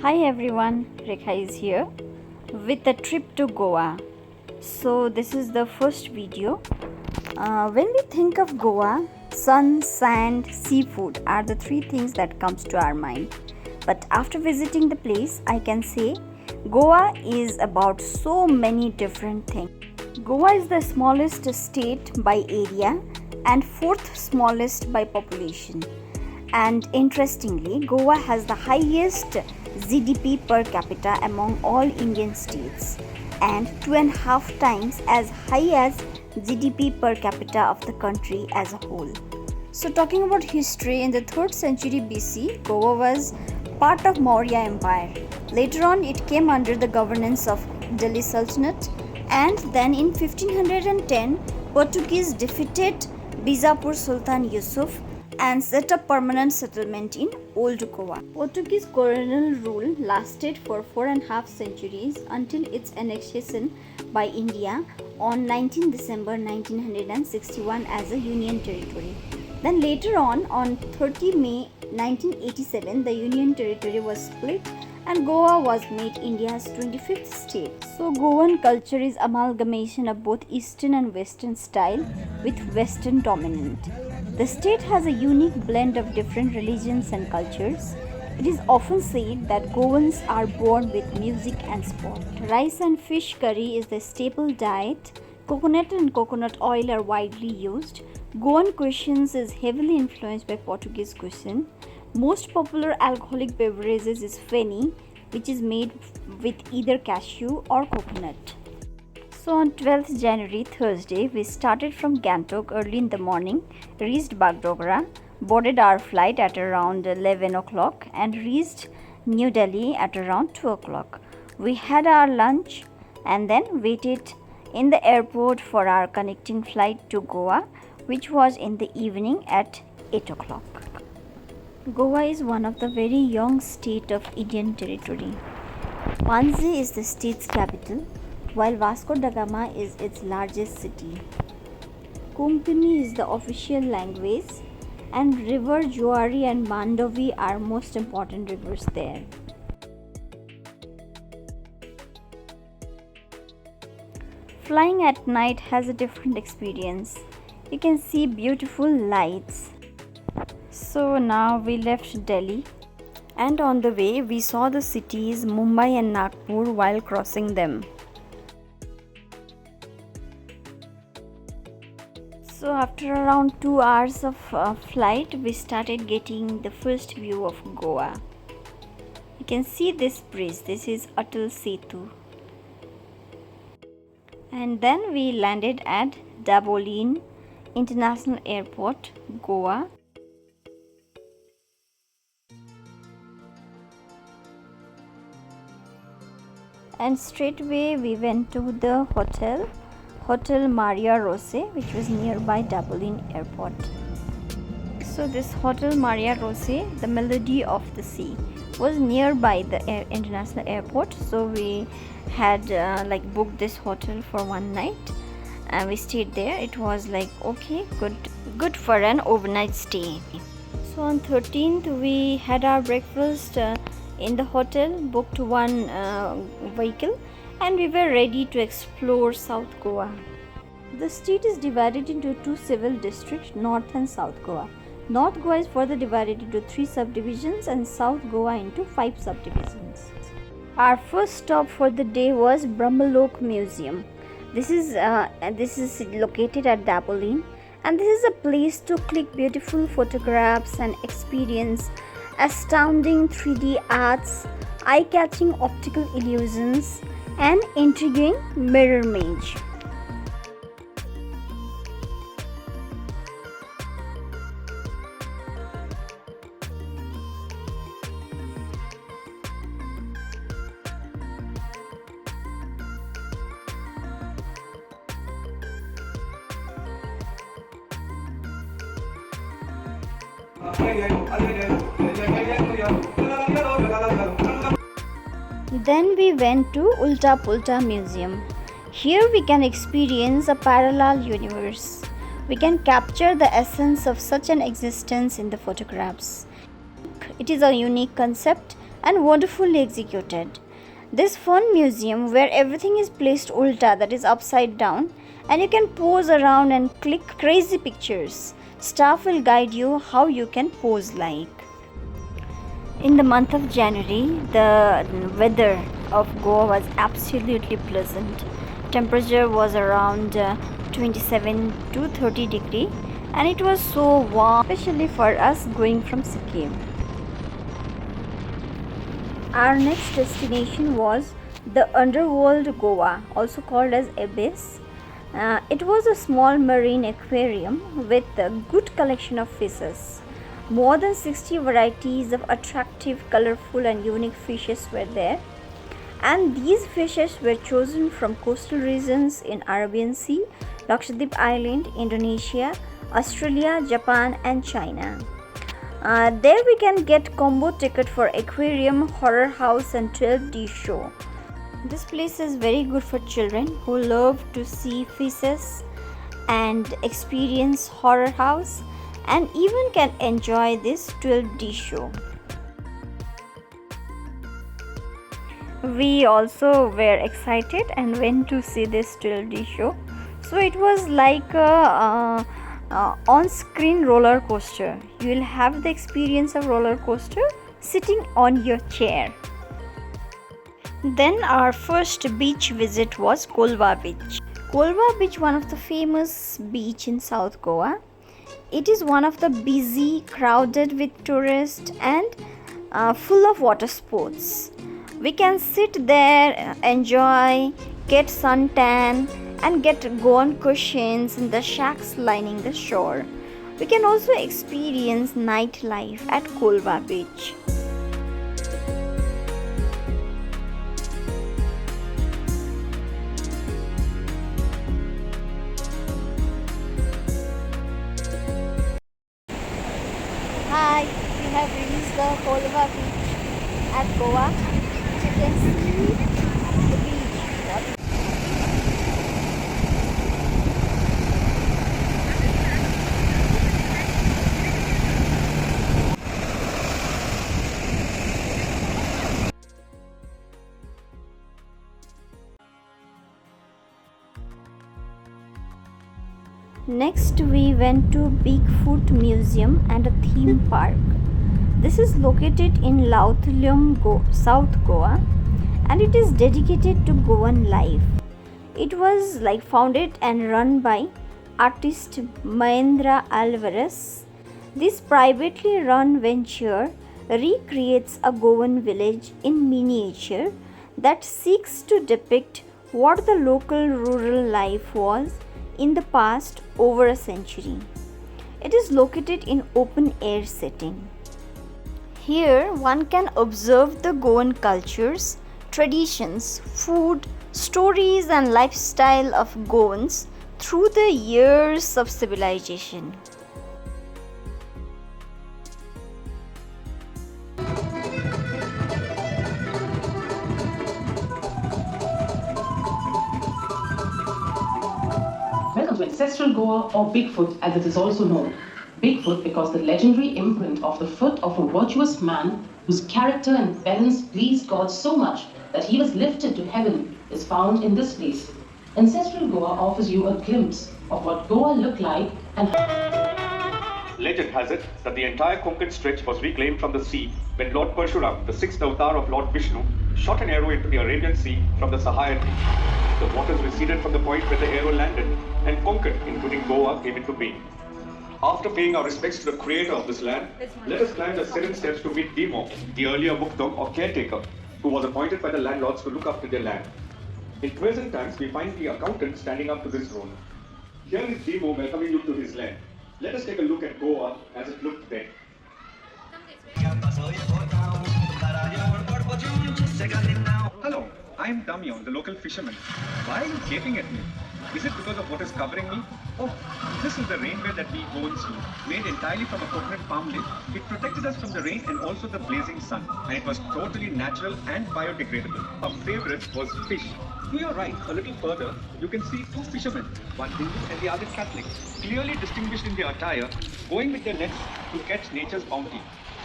Hi everyone, Rekha is here with a trip to Goa. So this is the first video. When we think of Goa, sun, sand, seafood are the three things that comes to our mind. But after visiting the place, I can say Goa is about so many different things. Goa is the smallest state by area and fourth smallest by population. And interestingly, Goa has the highest GDP per capita among all Indian states and 2.5 times as high as GDP per capita of the country as a whole. So talking about history, in the 3rd century BC, Goa was part of Maurya Empire. Later on, it came under the governance of Delhi Sultanate, and then in 1510, Portuguese defeated Bijapur Sultan Yusuf and set up permanent settlement in Old Goa. Portuguese colonial rule lasted for 4.5 centuries until its annexation by India on 19 December 1961 as a union territory. Then later on 30 May 1987, the union territory was split and Goa was made India's 25th state. So Goan culture is amalgamation of both Eastern and Western style with Western dominant. The state has a unique blend of different religions and cultures. It is often said that Goans are born with music and sport. Rice and fish curry is the staple diet. Coconut and coconut oil are widely used. Goan cuisine is heavily influenced by Portuguese cuisine. Most popular alcoholic beverages is feni, which is made with either cashew or coconut. So on 12th January, Thursday, we started from Gantok early in the morning, reached Bagdogra, boarded our flight at around 11 o'clock and reached New Delhi at around 2 o'clock. We had our lunch and then waited in the airport for our connecting flight to Goa, which was in the evening at 8 o'clock. Goa is one of the very young state of Indian territory. Panaji is the state's capital, while Vasco da Gama is its largest city. Konkani is the official language, and river Juari and Mandovi are most important rivers there. Flying at night has a different experience. You can see beautiful lights. So now we left Delhi, and on the way we saw the cities Mumbai and Nagpur while crossing them. So after around 2 hours of flight, we started getting the first view of Goa. You can see this bridge. This is Atal Setu. And then we landed at Daboline International Airport, Goa. And straightway we went to the Hotel Maria Rose, which was nearby Daboline Airport. So this Hotel Maria Rose, the Melody of the Sea, was nearby the international airport. So we had booked this hotel for one night and we stayed there. It was okay, good for an overnight stay. So on 13th we had our breakfast in the hotel, booked one vehicle, and we were ready to explore South Goa. The state is divided into two civil districts, North and South Goa. North Goa is further divided into 3 subdivisions and South Goa into 5 subdivisions. Our first stop for the day was Bigfoot Museum. This is located at Daboline, and this is a place to click beautiful photographs and experience astounding 3D arts, eye-catching optical illusions, and intriguing mirror maze. Then we went to Ulta Pulta Museum. Here we can experience a parallel universe. We can capture the essence of such an existence in the photographs. It is a unique concept and wonderfully executed. This fun museum where everything is placed ulta, that is upside down, and you can pose around and click crazy pictures. Staff will guide you how you can pose like. In the month of January, the weather of Goa was absolutely pleasant. Temperature was around 27 to 30 degree, and it was so warm, especially for us going from Sikkim. Our next destination was the underworld Goa, also called as Abyss. It was a small marine aquarium with a good collection of fishes. More than 60 varieties of attractive, colorful and unique fishes were there. And these fishes were chosen from coastal regions in Arabian Sea, Lakshadweep Island, Indonesia, Australia, Japan and China. There we can get combo ticket for aquarium, horror house and 12D show. This place is very good for children who love to see fishes and experience horror house, and even can enjoy this 12D show. We also were excited and went to see this 12D show. So it was like a on-screen roller coaster. You will have the experience of roller coaster sitting on your chair. Then our first beach visit was Colva Beach. Colva Beach, one of the famous beach in South Goa. It is one of the busy, crowded with tourists and full of water sports. We can sit there, enjoy, get suntan and go on cushions in the shacks lining the shore. We can also experience nightlife at Colva Beach. Hi, we have reached the Colva Beach at Goa. You can see the beach. Next, we went to Bigfoot Museum and a theme park. This is located in Lautlium, South Goa, and it is dedicated to Goan life. It was founded and run by artist Mahendra Alvarez. This privately run venture recreates a Goan village in miniature that seeks to depict what the local rural life was in the past over a century. It is located in open air setting. Here one can observe the Goan cultures, traditions, food, stories and lifestyle of Goans through the years of civilization. Welcome to Ancestral Goa, or Bigfoot as it is also known. Bigfoot because the legendary imprint of the foot of a virtuous man whose character and balance pleased God so much that he was lifted to heaven is found in this place. Ancestral Goa offers you a glimpse of what Goa looked like and Legend has it that the entire Konkan stretch was reclaimed from the sea when Lord Parshuram, the sixth avatar of Lord Vishnu, shot an arrow into the Arabian Sea from the Sahayan Sea. The waters receded from the point where the arrow landed, and Konkan, including Goa, came into being. After paying our respects to the creator of this land, let us climb the 7 steps to meet Demo, the earlier Mukdam or caretaker, who was appointed by the landlords to look after their land. In present times, we find the accountant standing up to this role. Here is Demo welcoming you to his land. Let us take a look at Goa as it looked then. Hello, I am Damyon, the local fisherman. Why are you gaping at me? Is it because of what is covering me? Oh, this is the rainwear that we Goans use, made entirely from a coconut palm leaf. It protected us from the rain and also the blazing sun, and it was totally natural and biodegradable. Our favorite was fish. To your right, a little further, you can see 2 fishermen, one Hindu and the other Catholic, clearly distinguished in their attire, going with their nets to catch nature's bounty.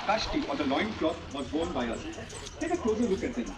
kashti or the loincloth was worn by us. Take a closer look at them.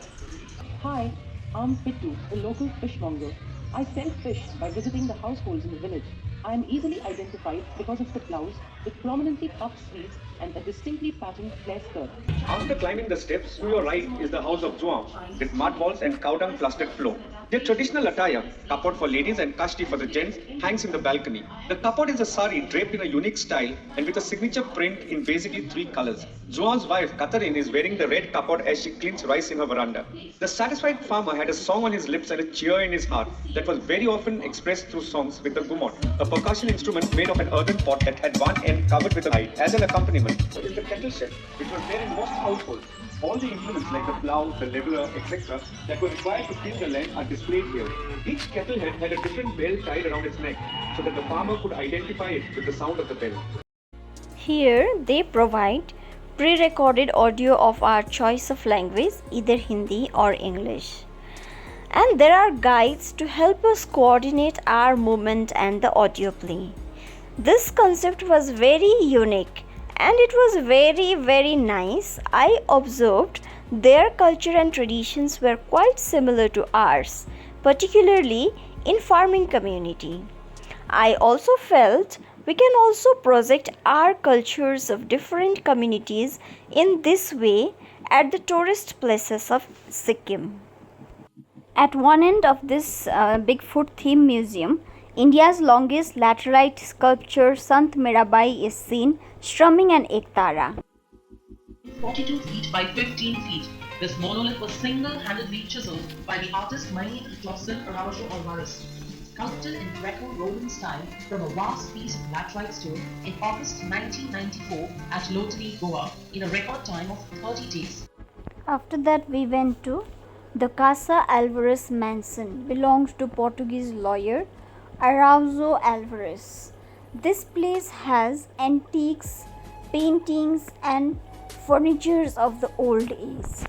Hi, I'm Pittu, a local fishmonger. I sell fish by visiting the households in the village. I am easily identified because of the blouse with prominently puffed sleeves and a distinctly patterned flare skirt. After climbing the steps, to your right is the house of Zhuang, with mud walls and cow dung plastered floor. Their traditional attire, kapot for ladies and kashti for the gents, hangs in the balcony. The kapot is a sari draped in a unique style and with a signature print in basically 3 colors. Zhuang's wife, Catherine, is wearing the red kapot as she cleans rice in her veranda. The satisfied farmer had a song on his lips and a cheer in his heart that was very often expressed through songs with the gumot, a percussion instrument made of an earthen pot that had one end covered with a hide. As an accompaniment is the kettle set, which was there in most households. All the implements like the plough, the leveler, etc. that were required to till the land are displayed here. Each kettle head had a different bell tied around its neck so that the farmer could identify it with the sound of the bell. Here they provide pre-recorded audio of our choice of language, either Hindi or English. And there are guides to help us coordinate our movement and the audio play. This concept was very unique and it was very nice. I observed their culture and traditions were quite similar to ours, particularly in farming community. I also felt we can also project our cultures of different communities in this way at the tourist places of Sikkim. At one end of this Bigfoot theme museum, India's longest laterite sculpture Sant Mirabai is seen strumming an ektara. 42 feet by 15 feet. This monolith was single-handedly chiseled by the artist Mani Clausen Araujo Alvarez, sculpted in Greco-Roman style from a vast piece of laterite stone in August 1994 at Lotani, Goa, in a record time of 30 days. After that, we went to the Casa Alvarez mansion, belonged to Portuguese lawyer Araujo Alvarez. This place has antiques, paintings and furnitures of the old age.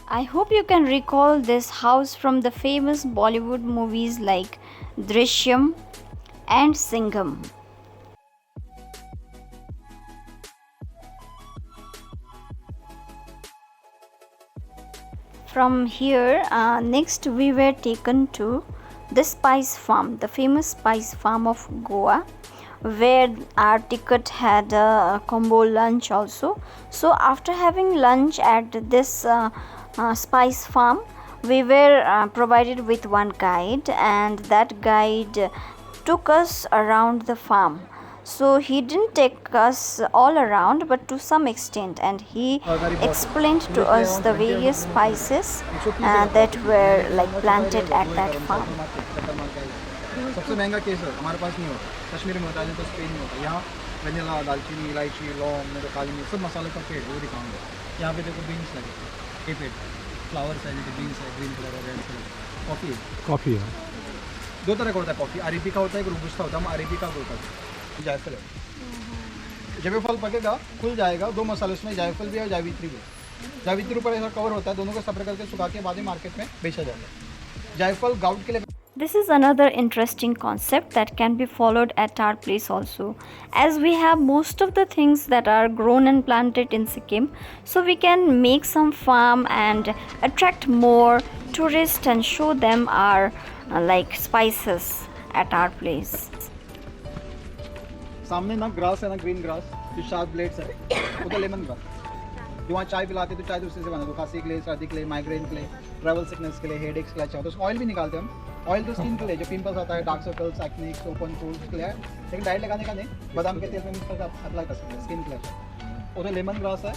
I hope you can recall this house from the famous Bollywood movies like Drishyam and Singham. From here, next we were taken to the spice farm, the famous spice farm of Goa, where our ticket had a combo lunch also. So after having lunch at this spice farm, we were provided with one guide, and that guide took us around the farm. So he didn't take us all around, but to some extent, and he explained to us the various spices that were like planted at that farm. सबसे महंगा केसर हमारे पास नहीं होता, कश्मीर में होता है, तो Spain में होता है। यहाँ वनीला, दालचीनी, इलायची, लौंग, काली मिर्च, सब मसाले का पेड़ वो दिखाऊंगा। यहाँ पे देखो बीन्स लगे, ये पेड़ फ्लावर्स है, जैसे बीन्स है, ग्रीन कलर और रेड कलर। कॉफ़ी है, 2 तरह का होता है कॉफ़ी, अरेबिका होता है, एक रोबुस्टा होता है। हम अरेबिका बोलते हैं। जायफल है, जब ये फल पकेगा खुल जाएगा, 2 मसाले उसमें, जायफल भी और जावित्री भी। जावित्री ऊपर ऐसा कवर होता है, दोनों को सेपरेट करके सुखा के बाद में मार्केट में बेचा जाता है। जायफल गाउट के लिए। This is another interesting concept that can be followed at our place also, as we have most of the things that are grown and planted in Sikkim, so we can make some farm and attract more tourists and show them our like spices at our place. सामने ना grass है ना, green grass जो sharp blades है, उधर lemon grass. जो वहाँ चाय पिलाते तो चाय दूसरे से बना दो, खांसी के लिए, सर्दी के लिए, माइग्रेन के लिए, ट्रैवल सिकनेस के लिए, हेडेक्स के लिए अच्छा होता है। उसको ऑयल भी निकालते हैं हम। ऑयल तो स्किन के लिए, जो पिंपल्स आता है, dark circles, acne, open pores के लिए, लेकिन डाइट लगाने का नहीं, बादाम के तेल में मिक्स करके अप्लाई कर सकते हैं स्किन के लिए। उधर लेमन ग्रास है,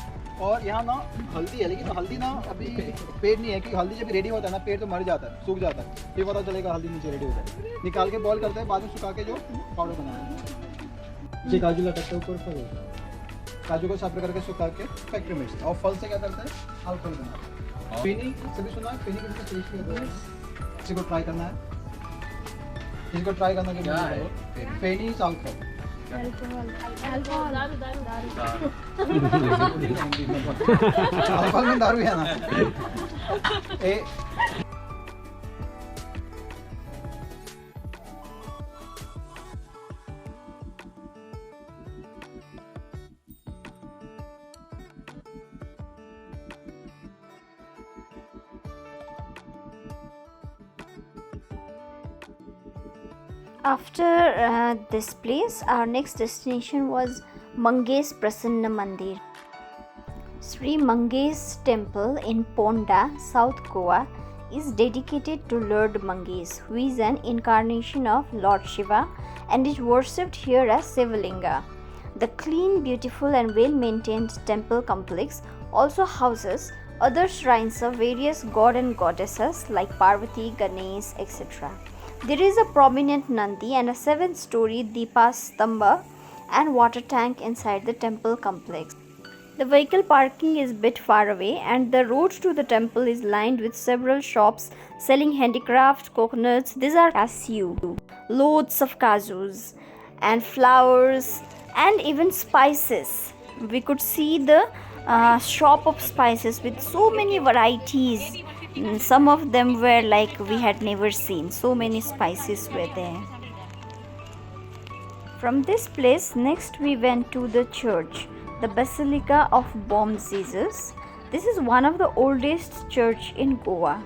और यहाँ ना हल्दी है, लेकिन हल्दी ना अभी पेड़ नहीं है, क्योंकि हल्दी जब रेडी होता है ना, पेड़ तो मर जाता है, सूख जाता है, फिर पता चलेगा हल्दी नीचे रेडी होता है। निकाल के बॉयल करते हैं, बाद में सुखा के जो पाउडर बनाते हैं। ये काजू लटकता है ऊपर पर, काजू को साफ करके सुखा के फैक्ट्री में, और फल से क्या करते हैं, अल्कोहल बनाते हैं। फेनी सभी सुना है, फेनी किसको टेस्ट किया है, किसी को ट्राई करना है, इसको ट्राई करना के फेनी अल्कोहल। अल्कोहल में दारू है ना। After this place, our next destination was Mangesh Prasanna Mandir. Sri Mangesh Temple in Ponda, South Goa is dedicated to Lord Mangesh, who is an incarnation of Lord Shiva and is worshipped here as Shivalinga. The clean, beautiful and well-maintained temple complex also houses other shrines of various god and goddesses like Parvati, Ganesh, etc. There is a prominent Nandi and a 7-story Deepa Stamba and water tank inside the temple complex. The vehicle parking is a bit far away and the road to the temple is lined with several shops selling handicraft, coconuts, these are cashew, loads of kajus and flowers and even spices. We could see the shop of spices with so many varieties. Some of them were like we had never seen. So many spices were there. From this place, next we went to the church, the Basilica of Bom Jesus. This is one of the oldest church in Goa.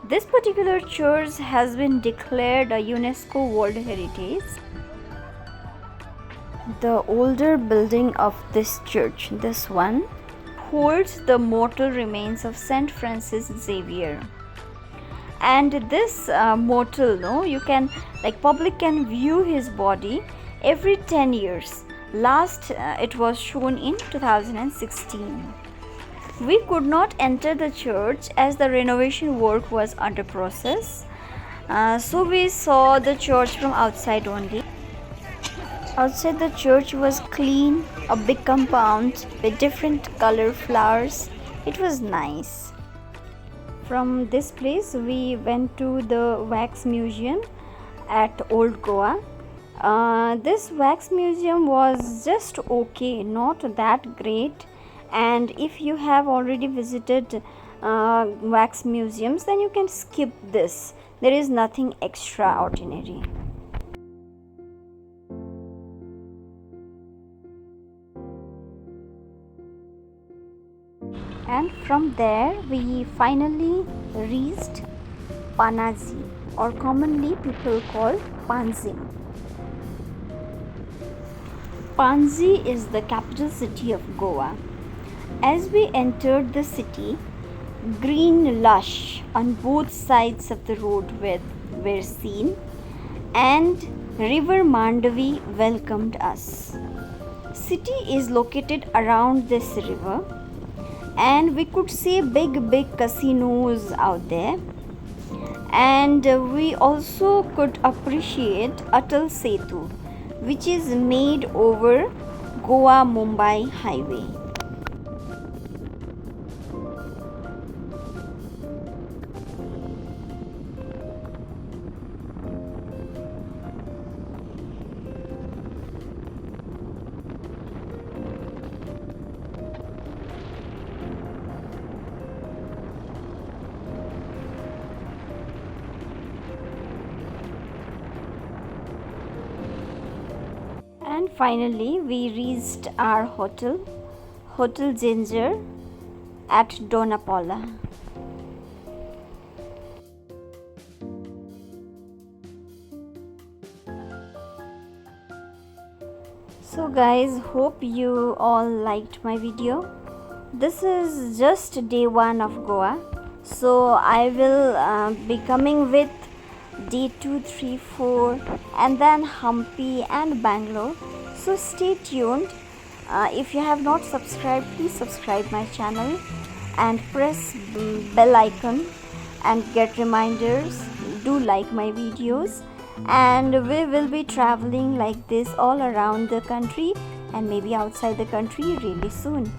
This particular church has been declared a UNESCO World Heritage. The older building of this church, this one, holds the mortal remains of Saint Francis Xavier. And this mortal, you can, like, public can view his body every 10 years. Last it was shown in 2016. We could not enter the church as the renovation work was under process. So we saw the church from outside only. Outside the church was clean, a big compound with different color flowers. It was nice. From this place we went to the Wax Museum at Old Goa. This Wax Museum was just okay, not that great. And if you have already visited wax museums, then you can skip this. There is nothing extraordinary. And from there we finally reached Panaji, or commonly people call Panjim. Panji is the capital city of Goa. As we entered the city, green lush on both sides of the road were seen, and river Mandavi welcomed us. City is located around this river, and we could see big casinos out there, and we also could appreciate Atal Setu, which is made over Goa-Mumbai highway. And finally we reached our hotel, Hotel Ginger at Donapaula. So guys, hope you all liked my video. This is just day 1 of Goa, so I will be coming with day 2, 3, 4 and then Hampi and Bangalore. So stay tuned. If you have not subscribed, please subscribe my channel and press bell icon and get reminders. Do like my videos, and we will be traveling like this all around the country and maybe outside the country really soon.